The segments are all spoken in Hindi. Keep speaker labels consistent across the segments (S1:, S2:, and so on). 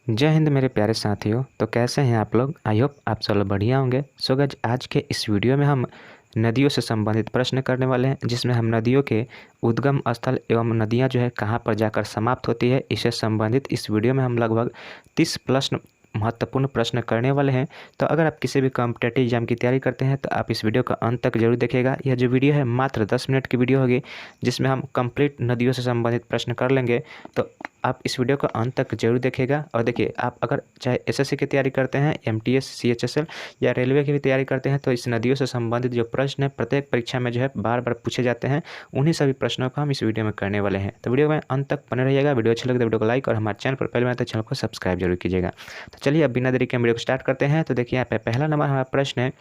S1: जय हिंद मेरे प्यारे साथियों। तो कैसे हैं आप लोग? आई होप आप सब लोग बढ़िया होंगे। सो गाइस, आज के इस वीडियो में हम नदियों से संबंधित प्रश्न करने वाले हैं, जिसमें हम नदियों के उद्गम स्थल एवं नदियां जो है कहां पर जाकर समाप्त होती है, इससे संबंधित इस वीडियो में हम लगभग 30 प्रश्न महत्वपूर्ण प्रश्न करने वाले हैं। तो अगर आप किसी भी कॉम्पिटेटिव एग्जाम की तैयारी करते हैं तो आप इस वीडियो का अंत तक जरूर देखिएगा। यह जो वीडियो है मात्र 10 मिनट की वीडियो होगी, जिसमें हम कंप्लीट नदियों से संबंधित प्रश्न कर लेंगे। तो आप इस वीडियो को अंत तक जरूर देखिएगा। और देखिए, आप अगर चाहे एसएससी की तैयारी करते हैं, एमटीएस, सीएचएसएल या रेलवे की भी तैयारी करते हैं, तो इस नदियों से संबंधित जो प्रश्न है प्रत्येक परीक्षा में जो है बार बार पूछे जाते हैं, उन्हीं सभी प्रश्नों को हम इस वीडियो में करने वाले हैं। तो वीडियो में अंत तक बने रहिएगा। वीडियो अच्छा लगे तो वीडियो को लाइक और हमारे चैनल पर पहले बार तो चैनल को सब्सक्राइब जरूर कीजिएगा। तो चलिए अब बिना देरी के वीडियो को स्टार्ट करते हैं। तो देखिए, यहाँ पे पहला नंबर हमारा प्रश्न है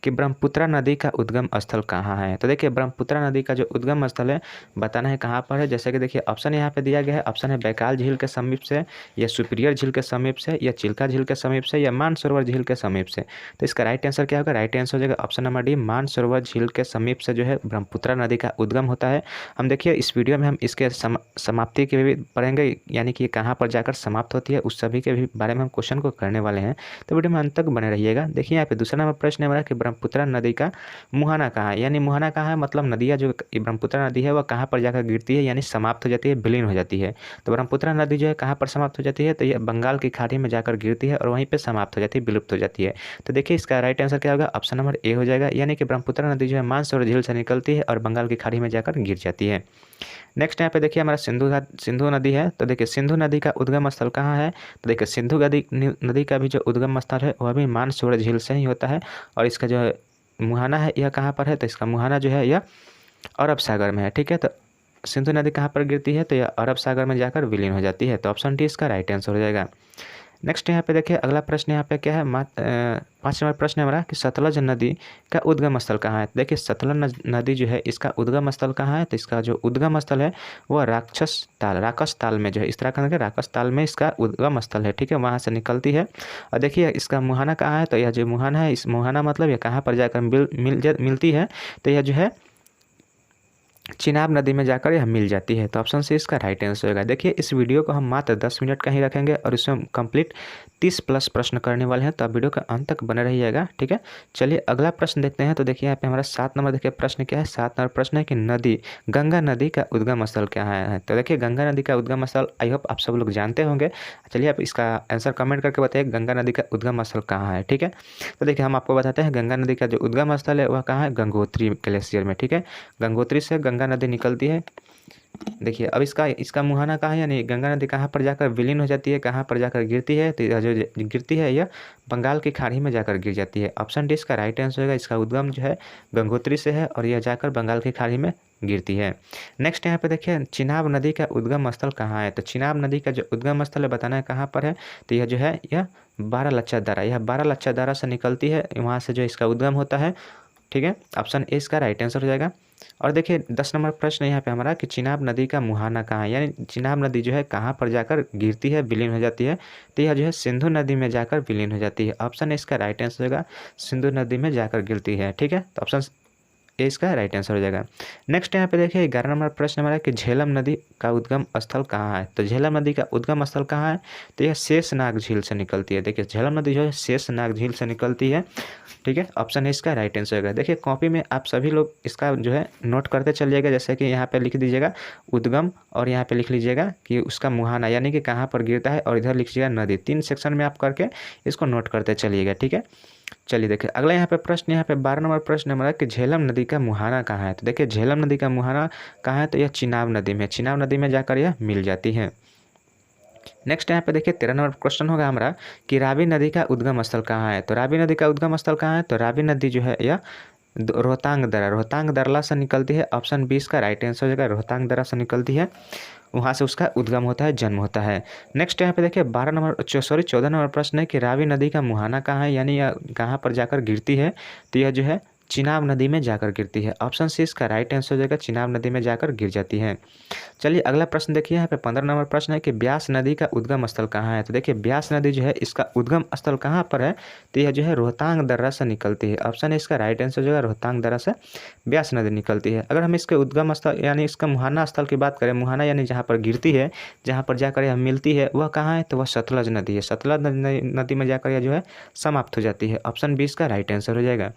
S1: कि ब्रह्मपुत्रा नदी का उद्गम स्थल कहाँ है। तो देखिए, ब्रह्मपुत्रा नदी का जो उद्गम स्थल है बताना है कहाँ पर है। जैसे कि देखिए, ऑप्शन यहाँ पे दिया गया है। ऑप्शन है बैकाल झील के समीप से, या सुपीरियर झील के समीप से, या चिल्का झील के समीप से, या मानसरोवर झील के समीप से। तो इसका राइट आंसर क्या होगा? राइट आंसर हो जाएगा ऑप्शन नंबर डी, मानसरोवर झील के समीप से जो है ब्रह्मपुत्रा नदी का उद्गम होता है। हम देखिए, इस वीडियो में हम इसके समाप्ति के भी पढ़ेंगे, यानी कि कहाँ पर जाकर समाप्त होती है, उस सभी के भी बारे में हम क्वेश्चन को करने वाले हैं। तो वीडियो में अंत तक बने रहिएगा। देखिए, यहाँ पे दूसरा नंबर प्रश्न है हमारा कि ब्रह्मपुत्रा नदी का मुहाना कहाँ है। यानी मुहाना कहाँ है, मतलब नदियाँ जो ब्रह्मपुत्रा नदी है वह कहाँ पर जाकर गिरती है, यानी समाप्त हो जाती है, विलीन हो जाती है। तो ब्रह्मपुत्रा नदी जो है कहाँ पर समाप्त हो जाती है, तो ये बंगाल की खाड़ी में जाकर गिरती है और वहीं पर समाप्त हो जाती है, विलुप्त हो जाती है। तो देखिए, इसका राइट आंसर क्या होगा? ऑप्शन नंबर ए हो जाएगा, यानी कि ब्रह्मपुत्रा नदी जो है मानसरोवर झील से निकलती है और बंगाल की खाड़ी में जाकर गिर जाती है। नेक्स्ट यहाँ पे देखिए, हमारा सिंधु नदी है। तो देखिए, सिंधु नदी का उद्गम स्थल कहाँ है। तो देखिए, सिंधु नदी का भी जो उद्गम स्थल है वह भी मानसरोवर झील से ही होता है। और इसका जो मुहाना है यह कहाँ पर है, तो इसका मुहाना जो है यह अरब सागर में है। ठीक है, तो सिंधु नदी कहाँ पर गिरती है, तो यह अरब सागर में जाकर विलीन हो जाती है। तो ऑप्शन डी इसका राइट आंसर हो जाएगा। नेक्स्ट यहाँ पे देखिए, अगला प्रश्न यहाँ पे क्या है, 5 नंबर प्रश्न है हमारा कि सतलज नदी का उद्गम स्थल कहाँ है। देखिए, सतलज नदी जो है इसका उद्गम स्थल कहाँ है, तो इसका जो उद्गम स्थल है वह राकस ताल में जो है, इस तरह का राकस ताल में इसका उद्गम स्थल है। ठीक है, वहाँ से निकलती है। और देखिए, इसका मुहाना कहाँ है, तो यह जो मुहाना है, इस मुहाना मतलब यह कहाँ पर जाकर मिलती है, तो यह जो है चिनाब नदी में जाकर यह मिल जाती है। तो ऑप्शन सी इसका राइट आंसर होगा। देखिए, इस वीडियो को हम मात्र 10 मिनट का ही रखेंगे और इसमें कंप्लीट 30 प्लस प्रश्न करने वाले हैं। तो आप वीडियो का अंत तक बने रहिएगा। ठीक है, चलिए अगला प्रश्न देखते हैं। तो देखिए, यहाँ पे हमारा 7 नंबर देखिए प्रश्न क्या है। 7 नंबर प्रश्न है कि गंगा नदी का उद्गम स्थल क्या है। तो देखिए, गंगा नदी का उद्गम स्थल आई होप आप सब लोग जानते होंगे। चलिए आप इसका आंसर कमेंट करके बताइए, गंगा नदी का उद्गम स्थल कहाँ है। ठीक है, तो देखिए, हम आपको बताते हैं गंगा नदी का जो उद्गम स्थल है वह कहाँ है, गंगोत्री ग्लेशियर में। ठीक है, गंगोत्री से गंगा नदी निकलती है। देखिए, अब इसका मुहाना कहाँ है, यानी गंगा नदी कहाँ पर जाकर विलीन हो जाती है, कहाँ पर जाकर गिरती है, तो यह जो गिरती है यह बंगाल की खाड़ी में जाकर गिर जाती है। ऑप्शन डी इसका राइट आंसर होगा। इसका उद्गम जो है गंगोत्री से है और यह जाकर बंगाल की खाड़ी में गिरती है। नेक्स्ट यहाँ पे देखिए, चिनाब नदी का उद्गम स्थल कहाँ है। तो चिनाब नदी का जो उद्गम स्थल है बताना है कहाँ पर है, तो यह जो है यह बारालाचा दर्रा, यह बारालाचा दर्रा से निकलती है, वहाँ से जो इसका उद्गम होता है। ठीक है, ऑप्शन ए इसका राइट आंसर हो जाएगा। और देखिए, 10 नंबर प्रश्न यहाँ पे हमारा कि चिनाब नदी का मुहाना कहाँ है, यानी चिनाब नदी जो है कहाँ पर जाकर गिरती है, विलीन हो जाती है, तो यह जो है सिंधु नदी में जाकर विलीन हो जाती है। ऑप्शन ए इसका राइट आंसर होगा, सिंधु नदी में जाकर गिरती है। ठीक है, तो ऑप्शन ए इसका राइट आंसर हो जाएगा। नेक्स्ट यहाँ पे देखिए, 11 नंबर प्रश्न हमारा कि झेलम नदी का उद्गम स्थल कहाँ है। तो झेलम नदी का उद्गम स्थल कहाँ है, तो यह शेषनाग झील से निकलती है। देखिए, झेलम नदी जो है शेषनाग झील से निकलती है। ठीक है, ऑप्शन है इसका राइट आंसर होगा। देखिए, कॉपी में आप सभी लोग इसका जो है नोट करते चलिएगा। जैसे कि यहाँ पे लिख दीजिएगा उद्गम, और यहाँ पे लिख लीजिएगा कि उसका मुहाना, यानी कि कहाँ पर गिरता है, और इधर लिख लीजिएगा नदी। 3 सेक्शन में आप करके इसको नोट करते चलिएगा। ठीक है, चलिए देखिए अगला यहाँ पे प्रश्न, यहाँ पे 12 नंबर प्रश्न हमारा कि झेलम नदी का मुहाना कहाँ है। तो देखिए, झेलम नदी का मुहाना कहाँ है, तो यह चिनाब नदी में, चिनाब नदी में जाकर यह मिल जाती है। नेक्स्ट यहाँ पे देखिए 13 नंबर क्वेश्चन होगा हमारा कि रावी नदी का उद्गम स्थल कहाँ है। तो रावी नदी का उद्गम स्थल कहाँ है, तो रावी नदी जो है यह रोहतांग दर्रा से निकलती है। ऑप्शन बी इसका राइट आंसर हो जाएगा, रोहतांग दर्रा से निकलती है, वहाँ से उसका उद्गम होता है, जन्म होता है। नेक्स्ट यहाँ पे देखिए 14 नंबर प्रश्न है कि रावी नदी का मुहाना कहाँ है, यानी यह कहाँ पर जाकर गिरती है, तो यह जो है चिनाब नदी में जाकर गिरती है। ऑप्शन सी इसका राइट आंसर हो जाएगा, चिनाब नदी में जाकर गिर जाती है। चलिए अगला प्रश्न देखिए, यहाँ पे 15 नंबर प्रश्न है कि ब्यास नदी का उद्गम स्थल कहाँ है। तो देखिए ब्यास नदी जो है इसका उद्गम स्थल कहाँ पर है, तो यह जो है रोहतांग दर्रा से निकलती है। ऑप्शन है इसका राइट आंसर हो जाएगा, रोहतांग दर्रा से ब्यास नदी निकलती है। अगर हम इसके उद्गम स्थल यानी इसका मुहाना स्थल की बात करें, मुहाना यानी जहाँ पर गिरती है, जहाँ पर जाकर यह मिलती है, वह कहाँ है, तो वह सतलज नदी है। सतलज नदी में जाकर यह जो है समाप्त हो जाती है। ऑप्शन बी इसका राइट आंसर हो जाएगा।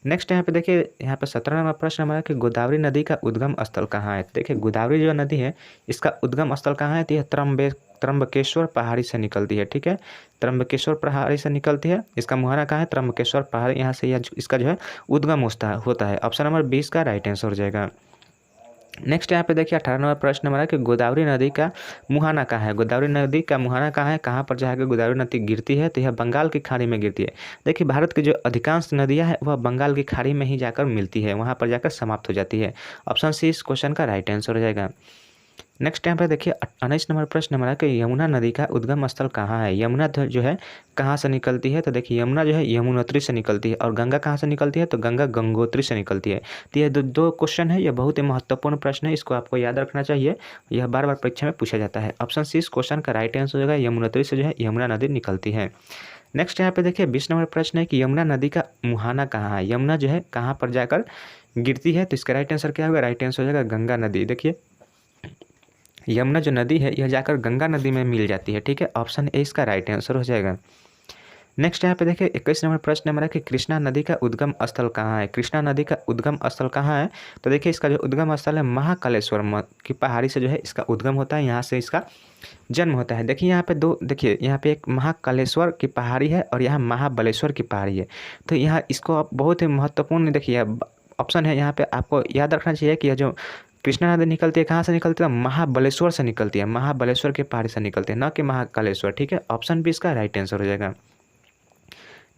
S1: नेक्स्ट यहाँ पे देखिए, यहाँ पे 17 नंबर प्रश्न हमारा कि गोदावरी नदी का उद्गम स्थल कहाँ है। देखिए गोदावरी जो नदी है इसका उद्गम स्थल कहाँ है, तो यह त्र्यंबकेश्वर पहाड़ी से निकलती है। ठीक है, त्र्यंबकेश्वर पहाड़ी से निकलती है। इसका मुहाना कहाँ है, त्र्यंबकेश्वर पहाड़ी, यहाँ से यह इसका जो है उद्गम होता है। ऑप्शन नंबर 20 का राइट आंसर हो जाएगा। नेक्स्ट यहाँ पे देखिए 18 नंबर प्रश्न हमारा कि गोदावरी नदी का मुहाना कहाँ है। गोदावरी नदी का मुहाना कहाँ है, कहाँ पर जाकर गोदावरी नदी गिरती है, तो यह बंगाल की खाड़ी में गिरती है। देखिए भारत की जो अधिकांश नदियाँ हैं वह बंगाल की खाड़ी में ही जाकर मिलती है, वहाँ पर जाकर समाप्त हो जाती है। ऑप्शन सी इस क्वेश्चन का राइट आंसर हो जाएगा। नेक्स्ट यहाँ पे देखिए 19 नंबर प्रश्न हमारा कि यमुना नदी का उद्गम स्थल कहाँ है। यमुना जो है कहाँ से निकलती है, तो देखिए यमुना जो है यमुनोत्री से निकलती है। और गंगा कहाँ से निकलती है, तो गंगा गंगोत्री से निकलती है। तो ये दो क्वेश्चन है, ये बहुत ही महत्वपूर्ण प्रश्न है, इसको आपको याद रखना चाहिए, यह बार बार परीक्षा में पूछा जाता है। ऑप्शन सी इस क्वेश्चन का राइट आंसर हो जाएगा, यमुनोत्री से जो है यमुना नदी निकलती है। नेक्स्ट यहाँ पे देखिए 20 नंबर प्रश्न है कि यमुना नदी का मुहाना कहाँ है। यमुना जो है कहाँ पर जाकर गिरती है, तो इसका राइट आंसर क्या होगा, राइट आंसर हो जाएगा गंगा नदी। देखिए यमुना जो नदी है यह जाकर गंगा नदी में मिल जाती है। ठीक है, ऑप्शन ए इसका राइट आंसर हो जाएगा। नेक्स्ट यहाँ पे देखिए 21 नंबर प्रश्न हमारा कि कृष्णा नदी का उद्गम स्थल कहाँ है। कृष्णा नदी का उद्गम स्थल कहाँ है, तो देखिए इसका जो उद्गम स्थल है महाकालेश्वर की पहाड़ी से जो है इसका उद्गम होता है, यहाँ से इसका जन्म होता है। देखिए यहाँ पे देखिए यहाँ पे एक महाकालेश्वर की पहाड़ी है और यहाँ महाबलेश्वर की पहाड़ी है। तो यहाँ इसको आप बहुत ही महत्वपूर्ण देखिए ऑप्शन है, यहाँ पे आपको याद रखना चाहिए कि यह जो कृष्णा नदी निकलती है कहाँ से निकलती है, महाबलेश्वर से निकलती है, महाबलेश्वर के पहाड़ी से निकलती है, न कि महाकालेश्वर। ठीक है, ऑप्शन बी इसका राइट आंसर हो जाएगा।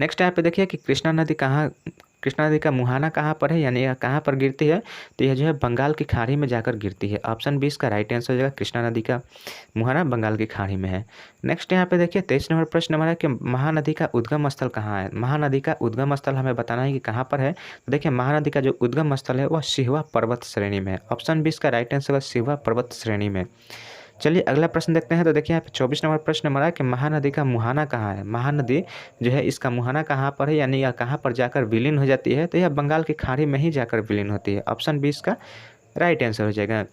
S1: नेक्स्ट यहाँ पे देखिए कि कृष्णा नदी का मुहाना कहाँ पर है, यानी यह कहाँ पर गिरती है, तो यह जो है बंगाल की खाड़ी में जाकर गिरती है। ऑप्शन बी इसका राइट आंसर हो जाएगा, कृष्णा नदी का मुहाना बंगाल की खाड़ी में है। नेक्स्ट यहाँ पे देखिए 23 नंबर प्रश्न हमारा कि महानदी का उद्गम स्थल कहाँ है। महानदी का उद्गम स्थल हमें बताना है कि कहाँ पर है। तो देखिए महानदी का जो उद्गम स्थल है वह सिहवा पर्वत श्रेणी में है। ऑप्शन बी इसका राइट आंसर होगा, सिहवा पर्वत श्रेणी में। चलिए अगला प्रश्न देखते हैं। तो देखिए यहाँ पे 24 नंबर प्रश्न हमारा कि महानदी का मुहाना कहाँ है। महानदी जो है इसका मुहाना कहाँ पर है, यानी यह कहाँ पर जाकर विलीन हो जाती है, तो यह बंगाल की खाड़ी में ही जाकर विलीन होती है। ऑप्शन बी इसका राइट आंसर हो जाएगा।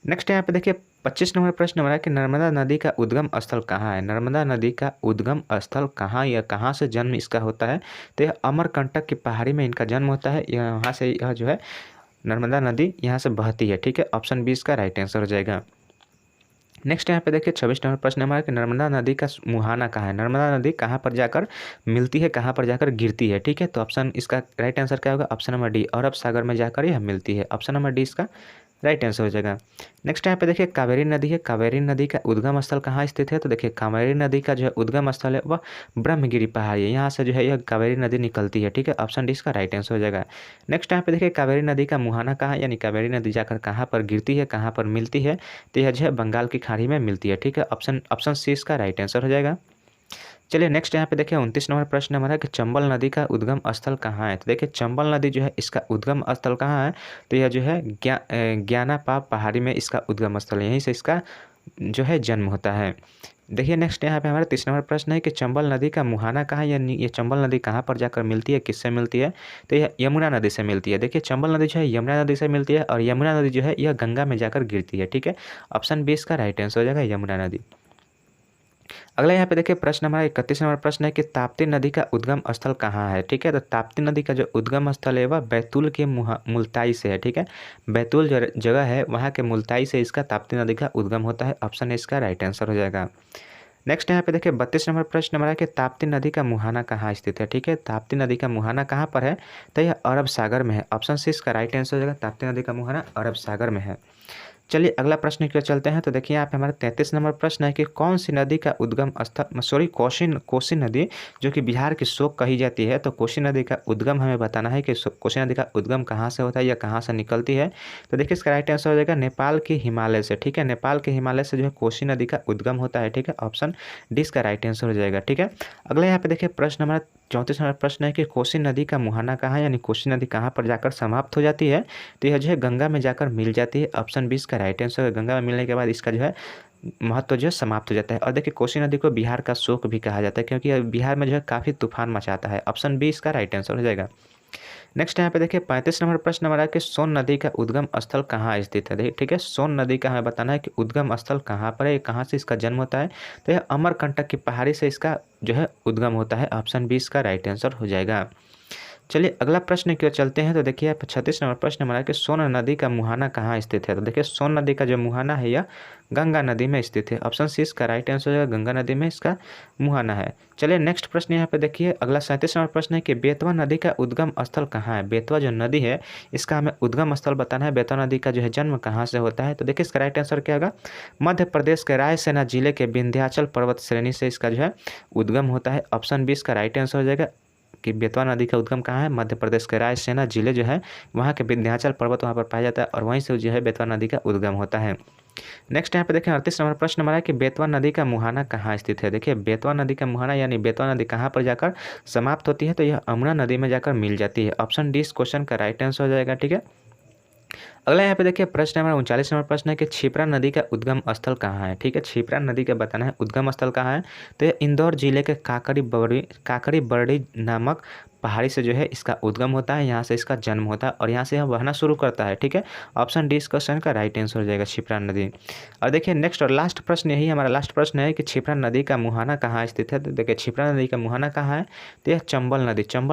S1: नेक्स्ट यहाँ पे देखिए 25 नंबर प्रश्न हमारा कि नर्मदा नदी का उद्गम स्थल कहाँ है। नर्मदा नदी का उद्गम स्थल कहाँ, या कहाँ से जन्म इसका होता है, तो यह अमरकंटक की पहाड़ी में इनका जन्म होता है। यहाँ से यह जो है नर्मदा नदी यहाँ से बहती है। ठीक है, ऑप्शन बी इसका राइट आंसर हो जाएगा। नेक्स्ट यहाँ पे देखिए 26 नंबर प्रश्न हमारा कि नर्मदा नदी का मुहाना कहाँ है। नर्मदा नदी कहाँ पर जाकर मिलती है, कहाँ पर जाकर गिरती है। ठीक है, तो ऑप्शन इसका राइट आंसर क्या होगा, ऑप्शन नंबर डी, अरब सागर में जाकर यह मिलती है। ऑप्शन नंबर डी इसका राइट आंसर हो जाएगा। नेक्स्ट यहाँ पे देखिए कावेरी नदी है। कावेरी नदी का उद्गम स्थल कहाँ स्थित है, तो देखिए कावेरी नदी का जो है उद्गम स्थल है वह ब्रह्मगिरी पहाड़ी है, यहाँ से जो है यह कावेरी नदी निकलती है। ठीक है, ऑप्शन डी इसका राइट आंसर हो जाएगा। नेक्स्ट यहाँ पे देखिए कावेरी नदी का मुहाना कहाँ, यानी कावेरी नदी जाकर कहाँ पर गिरती है, कहाँ पर मिलती है, तो यह जो है बंगाल की खाड़ी में मिलती है। ठीक है, ऑप्शन सी इसका राइट आंसर हो जाएगा। चलिए नेक्स्ट यहाँ पे देखिए 29 नंबर प्रश्न हमारा कि चंबल नदी का उद्गम स्थल कहाँ है। तो देखिए चंबल नदी जो है इसका उद्गम स्थल कहाँ है, तो यह जो है ज्ञानापाप पहाड़ी में इसका उद्गम स्थल है, यहीं से इसका जो है जन्म होता है। देखिए नेक्स्ट यहाँ पे हमारा 30 नंबर प्रश्न है कि चंबल नदी का मुहाना कहाँ है, यानी ये चंबल नदी कहाँ पर जाकर मिलती है, किससे मिलती है, तो यह यमुना नदी से मिलती है। देखिए चंबल नदी जो है यमुना नदी से मिलती है और यमुना नदी जो है यह गंगा में जाकर गिरती है। ठीक है, ऑप्शन बी इसका राइट आंसर हो जाएगा, यमुना नदी। अगला यहाँ पे देखिए प्रश्न हमारा 31 नंबर प्रश्न है कि ताप्ती नदी का उद्गम स्थल कहाँ है। ठीक है, तो ताप्ती नदी का जो उद्गम स्थल है वह बैतूल के मुल्ताई से है। ठीक है, बैतूल जो जगह है वहाँ के मुल्ताई से इसका ताप्ती नदी का उद्गम होता है। ऑप्शन ए इसका राइट आंसर हो जाएगा। नेक्स्ट यहाँ पे देखिए 32 नंबर प्रश्न हमारा कि ताप्ती नदी का मुहाना कहाँ स्थित है। ठीक है, ताप्ती नदी का मुहाना कहाँ पर है, तो यह अरब सागर में है। ऑप्शन सी इसका राइट आंसर हो जाएगा, ताप्ती नदी का मुहाना अरब सागर में है। चलिए अगला प्रश्न की ओर चलते हैं। तो देखिए यहाँ पे हमारा 33 नंबर प्रश्न है कि कौन सी नदी का उद्गम स्थल कोसी नदी जो कि बिहार की शोक कही जाती है, तो कोसी नदी का उद्गम हमें बताना है कि कोसी नदी का उद्गम कहाँ से होता है या कहाँ से निकलती है। तो देखिए इसका राइट आंसर हो जाएगा नेपाल के हिमालय से। ठीक है, नेपाल के हिमालय से जो है कोसी नदी का उद्गम होता है। ठीक है, ऑप्शन डी इसका राइट आंसर हो जाएगा। ठीक है, अगला यहाँ पे देखिए प्रश्न हमारा 34 नंबर प्रश्न है कि कोसी नदी का मुहाना कहाँ है, यानी कोसी नदी कहाँ पर जाकर समाप्त हो जाती है, तो यह जो है गंगा में जाकर मिल जाती है। ऑप्शन 20 का राइट आंसर है। गंगा में मिलने के बाद इसका जो है महत्व जो है समाप्त हो जाता है। और देखिए कोसी नदी को बिहार का शोक भी कहा जाता है, क्योंकि बिहार में जो है काफ़ी तूफान मचाता है। ऑप्शन 20 का राइट आंसर हो जाएगा। नेक्स्ट यहाँ पे देखिए 35 नंबर प्रश्न हमारा कि सोन नदी का उद्गम स्थल कहाँ स्थित है। देखिए ठीक है, सोन नदी का हमें बताना है कि उद्गम स्थल कहाँ पर है, कहाँ से इसका जन्म होता है। तो यह अमरकंटक की पहाड़ी से इसका जो है उद्गम होता है। ऑप्शन 20 का राइट आंसर हो जाएगा। चलिए अगला प्रश्न की ओर चलते हैं। तो देखिए 36 नंबर प्रश्न हमारा कि सोन नदी का मुहाना कहाँ स्थित है। तो देखिए सोन नदी का जो मुहाना है यह गंगा नदी में स्थित है। ऑप्शन 6 का राइट आंसर हो जाएगा, गंगा नदी में इसका मुहाना है। चलिए नेक्स्ट प्रश्न यहाँ पे देखिए अगला 37 नंबर प्रश्न है कि बेतवा नदी का उद्गम स्थल कहाँ है। बेतवा जो नदी है इसका हमें उद्गम स्थल बताना है। बेतवा नदी का जो है जन्म कहाँ से होता है। तो देखिए इसका राइट आंसर क्या होगा, मध्य प्रदेश के रायसेना जिले के विंध्याचल पर्वत श्रेणी से इसका जो है उद्गम होता है। ऑप्शन 20 का राइट आंसर हो जाएगा कि बेतवा नदी का उद्गम कहाँ है, मध्य प्रदेश के रायसेना जिले जो है वहाँ के विंध्याचल पर्वत वहाँ पर पाया जाता है और वहीं से जो है बेतवा नदी का उद्गम होता है। नेक्स्ट यहाँ पे देखें 38 नंबर प्रश्न हमारा है कि बेतवा नदी का मुहाना कहाँ स्थित है। देखिए बेतवा नदी का मुहाना यानी बेतवा नदी कहाँ पर जाकर समाप्त होती है, तो यह अमरा नदी में जाकर मिल जाती है। ऑप्शन डी इस क्वेश्चन का राइट आंसर हो जाएगा। ठीक है, अगला यहाँ पे देखिए प्रश्न नंबर 39 नंबर प्रश्न है कि क्षिप्रा नदी का उद्गम स्थल कहाँ है। ठीक है, क्षिप्रा नदी का बताना है उद्गम स्थल कहाँ है। तो यह इंदौर जिले के काकड़ी बरड़ी नामक पहाड़ी से जो है इसका उद्गम होता है, यहाँ से इसका जन्म होता है और यहाँ से यह बहना शुरू करता है। ठीक है, ऑप्शन डी इस क्वेश्चन का राइट आंसर हो जाएगा, क्षिप्रा नदी। और देखिए नेक्स्ट और लास्ट प्रश्न यही हमारा लास्ट प्रश्न है कि क्षिप्रा नदी का मुहाना कहाँ स्थित है। तो देखिए क्षिप्रा नदी का मुहाना कहाँ है, तो यह चंबल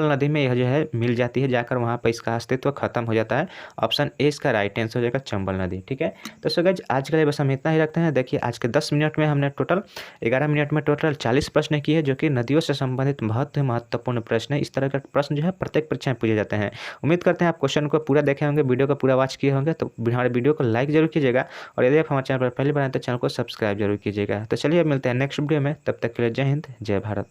S1: नदी में यह जो है मिल जाती है, जाकर वहाँ पर इसका अस्तित्व खत्म हो जाता है। ऑप्शन ए इसका राइट आंसर हो जाएगा, चंबल नदी। ठीक है, तो सो गाइस आज के लिए बस हम इतना ही रखते हैं। देखिए आज के 10 मिनट में हमने टोटल 11 मिनट में टोटल 40 प्रश्न किए, जो कि नदियों से संबंधित बहुत ही महत्वपूर्ण प्रश्न है। इस तरह का प्रश्न जो है प्रत्येक परीक्षा में पूछे जाते हैं। उम्मीद करते हैं आप क्वेश्चन को पूरा देखे होंगे, वीडियो को पूरा वॉच किए होंगे। तो हमारे वीडियो को लाइक जरूर कीजिएगा और यदि आप हमारे चैनल पर पहले बनाए तो चैनल को सब्सक्राइब जरूर कीजिएगा। तो चलिए मिलते हैं नेक्स्ट वीडियो में, तब तक के लिए जय हिंद जय भारत।